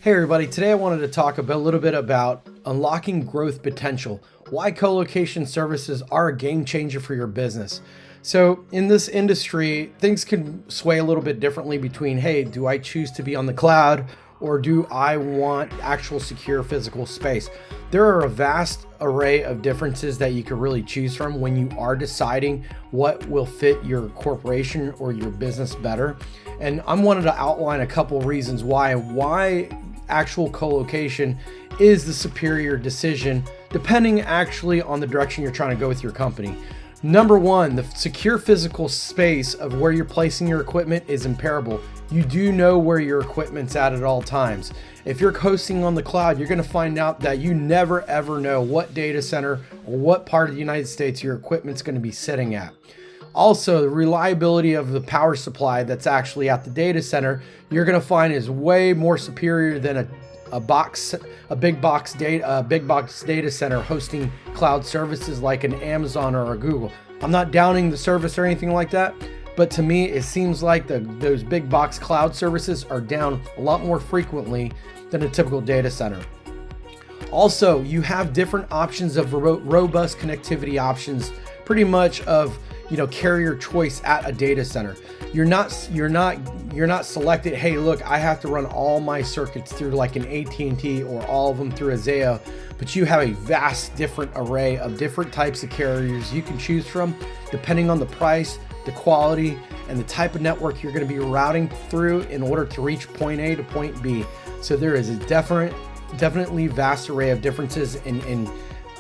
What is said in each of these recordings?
Hey everybody, today I wanted to talk a little bit about unlocking growth potential, why colocation services are a game changer for your business. So in this industry, things can sway a little bit differently between, hey, do I choose to be on the cloud or do I want actual secure physical space? There are a vast array of differences that you can really choose from when you are deciding what will fit your corporation or your business better. And I wanted to outline a couple reasons why actual colocation is the superior decision, depending actually on the direction you're trying to go with your company. Number one, the secure physical space of where you're placing your equipment is imperishable. You do know where your equipment's at all times. If you're hosting on the cloud, you're going to find out that you never ever know what data center or what part of the United States your equipment's going to be sitting at. Also, the reliability of the power supply that's actually at the data center, you're going to find is way more superior than a big box data center hosting cloud services like an Amazon or a Google. I'm not downing the service or anything like that, but to me, it seems like those big box cloud services are down a lot more frequently than a typical data center. Also, you have different options of robust connectivity options, pretty much of carrier choice at a data center. You're not selected, hey, look, I have to run all my circuits through like an AT&T or all of them through a Zayo, but you have a vast different array of different types of carriers you can choose from depending on the price, the quality, and the type of network you're going to be routing through in order to reach point A to point B. So there is a definitely vast array of differences in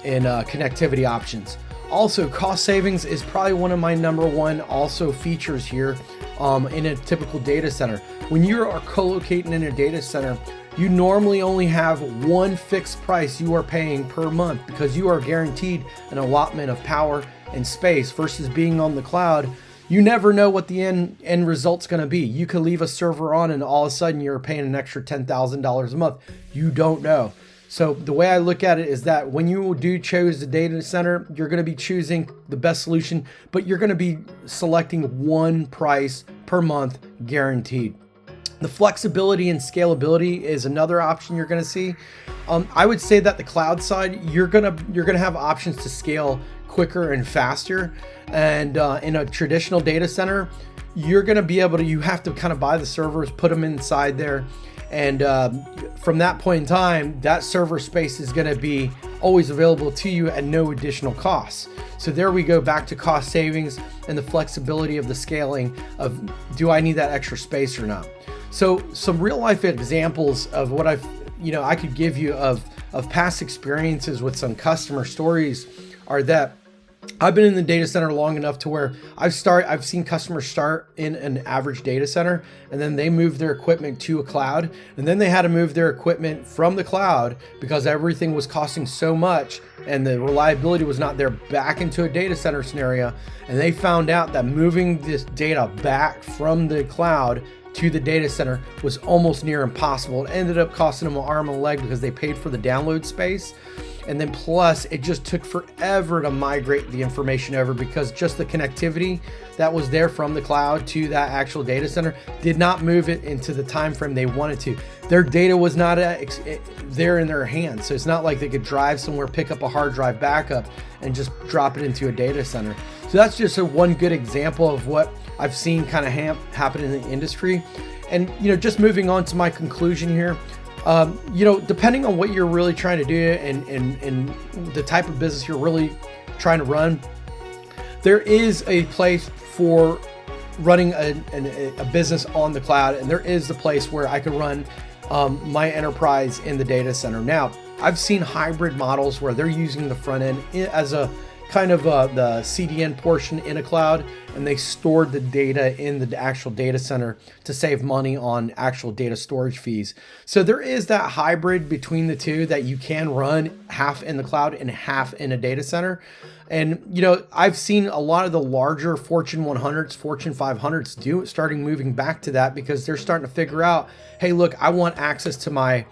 connectivity options. Also, cost savings is probably one of my number one also features here in a typical data center. When you are co-locating in a data center, you normally only have one fixed price you are paying per month because you are guaranteed an allotment of power and space versus being on the cloud. You never know what the end result's going to be. You could leave a server on and all of a sudden you're paying an extra $10,000 a month. You don't know. So the way I look at it is that when you do choose the data center, you're going to be choosing the best solution, but you're going to be selecting one price per month guaranteed. The flexibility and scalability is another option you're going to see. I would say that the cloud side, you're going to have options to scale quicker and faster. And in a traditional data center, you're going to be able to, you have to kind of buy the servers, put them inside there. And from that point in time, that server space is going to be always available to you at no additional costs. So there we go back to cost savings and the flexibility of the scaling of, do I need that extra space or not? So some real life examples of what I could give you of past experiences with some customer stories are that I've been in the data center long enough to where I've seen customers start in an average data center and then they moved their equipment to a cloud, and then they had to move their equipment from the cloud because everything was costing so much and the reliability was not there back into a data center scenario. And they found out that moving this data back from the cloud to the data center was almost near impossible. It ended up costing them an arm and a leg because they paid for the download space. And then plus it just took forever to migrate the information over because just the connectivity that was there from the cloud to that actual data center did not move it into the time frame they wanted to. Their data was not there in their hands. So it's not like they could drive somewhere, pick up a hard drive backup and just drop it into a data center. So that's just one good example of what I've seen kind of happen in the industry. And just moving on to my conclusion here, depending on what you're really trying to do and the type of business you're really trying to run, there is a place for running a business on the cloud, and there is the place where I could run my enterprise in the data center. Now, I've seen hybrid models where they're using the front end as a kind of the CDN portion in a cloud, and they stored the data in the actual data center to save money on actual data storage fees. So there is that hybrid between the two that you can run half in the cloud and half in a data center. And I've seen a lot of the larger Fortune 100s, Fortune 500s starting moving back to that because they're starting to figure out, hey, look, I want access to my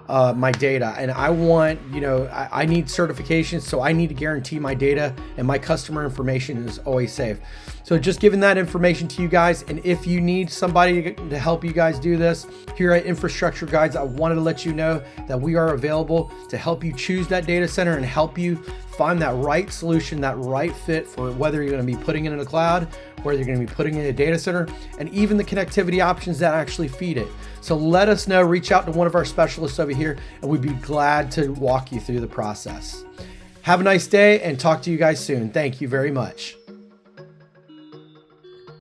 my data, and I want, I need certifications, so I need to guarantee my data and my customer information is always safe. So just giving that information to you guys. And if you need somebody to help you guys do this, here at Infrastructure Guides, I wanted to let you know that we are available to help you choose that data center and help you find that right solution, that right fit for whether you're going to be putting it in the cloud, whether you're going to be putting it in a data center, and even the connectivity options that actually feed it. So let us know, reach out to one of our specialists over here, and we'd be glad to walk you through the process. Have a nice day and talk to you guys soon. Thank you very much.